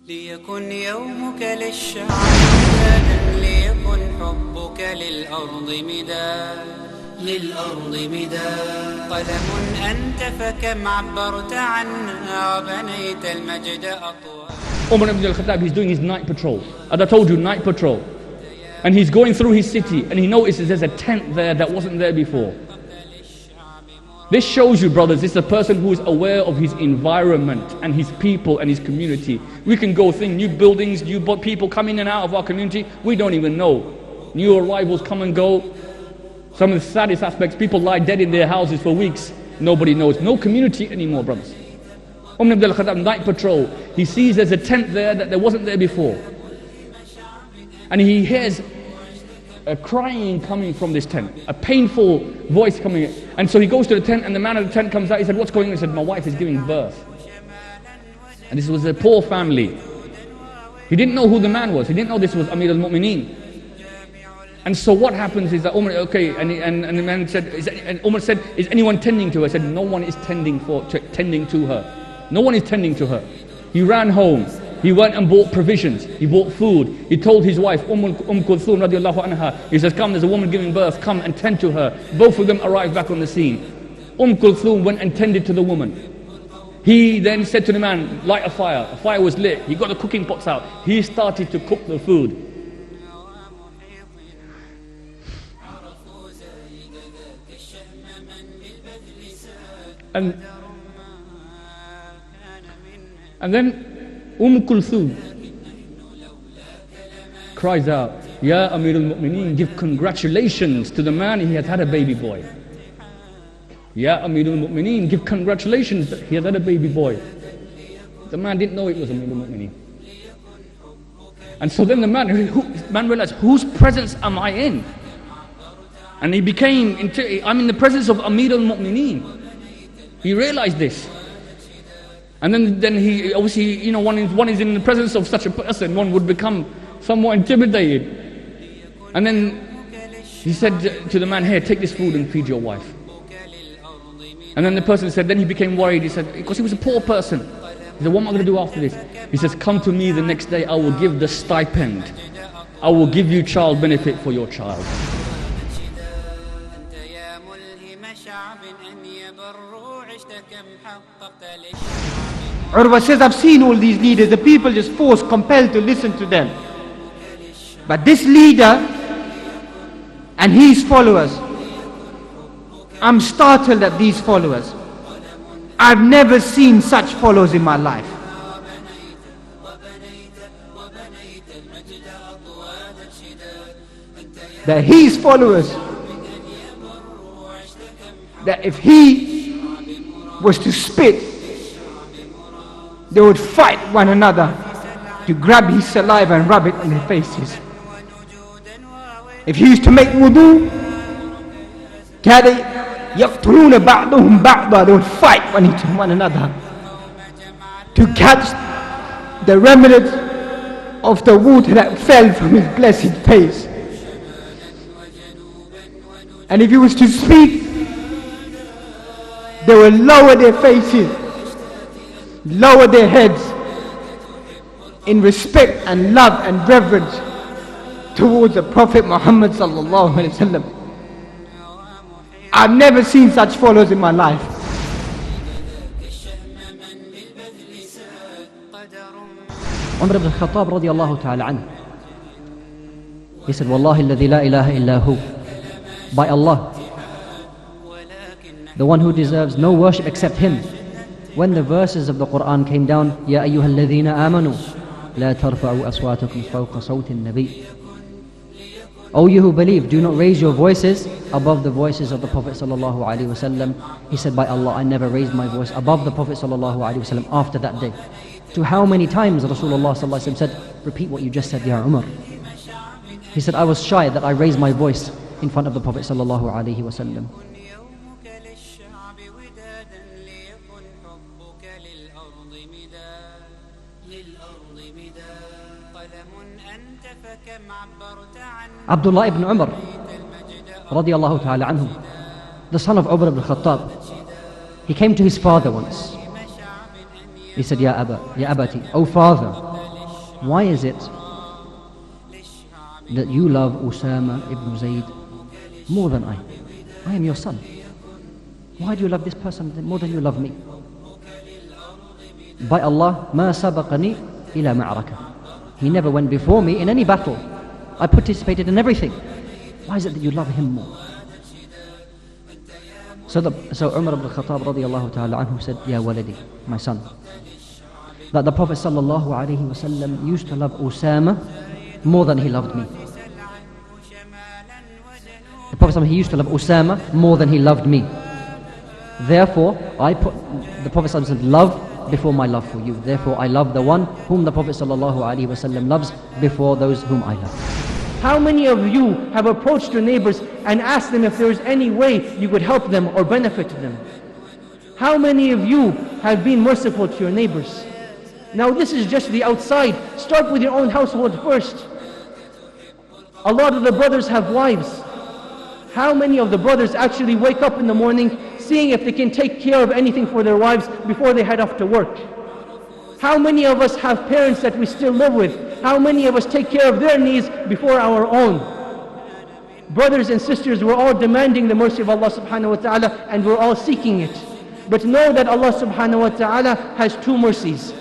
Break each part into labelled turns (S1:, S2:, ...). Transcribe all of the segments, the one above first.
S1: ليكن يومك للشعب مدادا ليكن حبك للأرض مداد قلم أنت فكم عبرت عنا وبنيت المجد أطوار.
S2: Umar ibn al-Khattab, he's doing his night patrol. As I told you, night patrol. And he's going through his city and he notices there's a tent there that wasn't there before. This shows you, brothers, this is a person who is aware of his environment and his people and his community. We can go think new buildings, new people come in and out of our community, we don't even know. New arrivals come and go. Some of the saddest aspects, people lie dead in their houses for weeks. Nobody knows. No community anymore, brothers. Umar ibn al-Khattab, night patrol. He sees there's a tent there that there wasn't there before. And he hears a crying coming from this tent, a painful voice coming in. And so he goes to the tent and the man of the tent comes out. He said, what's going on? He said, my wife is giving birth. And this was a poor family. He didn't know who the man was. He didn't know this was Amir al-Mu'mineen. And so what happens is that Umar, okay, and the man said, and Umar said, is anyone tending to her? I said, no one is tending to her. No one is tending to her. He ran home. He went and bought provisions. He bought food. He told his wife, Kulthum radiallahu anha, he says, come, there's a woman giving birth, come and tend to her. Both of them arrived back on the scene. Kulthum went and tended to the woman. He then said to the man, light a fire. A fire was lit. He got the cooking pots out. He started to cook the food. And then Kulthum cries out, Ya Amir al-Mu'mineen, give congratulations to the man, he has had a baby boy. Ya Amir al-Mu'mineen, give congratulations that he has had a baby boy. The man didn't know it was Amir al-Mu'mineen. And so then the man realized, whose presence am I in? And he became, I'm in the presence of Amir al-Mu'mineen. He realized this. And then he, obviously, one is in the presence of such a person, one would become somewhat intimidated. And then he said to the man, here, take this food and feed your wife. And then the person said, then he became worried. He said, because he was a poor person. He said, what am I going to do after this? He says, come to me the next day, I will give the stipend. I will give you child benefit for your child.
S3: Urwa says, I've seen all these leaders, the people just forced, compelled to listen to them. But this leader and his followers, I'm startled at these followers. I've never seen such followers in my life. That his followers, that if he was to spit, they would fight one another to grab his saliva and rub it on their faces. If he used to make wudu, they would fight one another to catch the remnant of the water that fell from his blessed face. And if he was to speak, they would lower their faces, lower their heads in respect and love and reverence towards the Prophet Muhammad sallallahu alaihi wasallam. I've never seen such followers in my life.
S4: Umar ibn al-Khattab radiallahu ta'ala anhu, he said, Wallahi alladhi la ilaha illa hu, by Allah, the one who deserves no worship except him. When the verses of the Quran came down, Ya ayyuhal ladhina amanu, la tarfa'u aswatakum fawqa sawti an-nabi. O you who believe, do not raise your voices above the voices of the Prophet sallallahu alaihi wasallam. He said, by Allah, I never raised my voice above the Prophet sallallahu alaihi wasallam after that day. To how many times Rasulullah sallallahu alaihi wasallam said, repeat what you just said, Ya Umar. He said, I was shy that I raised my voice in front of the Prophet sallallahu alaihi wasallam. Abdullah ibn Umar radiallahu ta'ala anhu, the son of Umar ibn Khattab, he came to his father once. He said, Ya Abati, O father, why is it that you love Usama ibn Zayd more than I? I am your son. Why do you love this person more than you love me? By Allah, ما سبقني إلى معركة. He never went before me in any battle. I participated in everything. Why is it that you love him more? So Umar ibn Khattab radiallahu ta'ala anhu said, Ya waladi, my son, that the Prophet sallallahu alayhi wa sallam used to love Usama more than he loved me. The Prophet he used to love Usama more than he loved me. Therefore, I put the Prophet sallallahu love before my love for you. Therefore, I love the one whom the Prophet sallallahu alayhi wa sallam loves before those whom I love.
S3: How many of you have approached your neighbors and asked them if there is any way you could help them or benefit them? How many of you have been merciful to your neighbors? Now this is just the outside. Start with your own household first. A lot of the brothers have wives. How many of the brothers actually wake up in the morning seeing if they can take care of anything for their wives before they head off to work? How many of us have parents that we still live with? How many of us take care of their needs before our own? Brothers and sisters, we're all demanding the mercy of Allah subhanahu wa ta'ala, and we're all seeking it. But know that Allah subhanahu wa ta'ala has two mercies.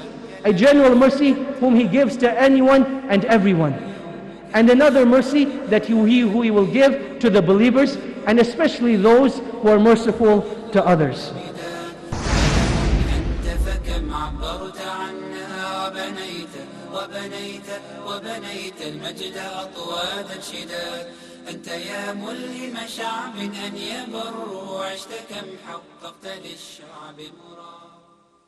S3: A general mercy whom He gives to anyone and everyone. And another mercy that who He will give to the believers, and especially those who are merciful to others.
S1: وبنيت المجد أطوادا شداد أنت يا ملهم شعب أن يبر عشت كم حققت للشعب مراد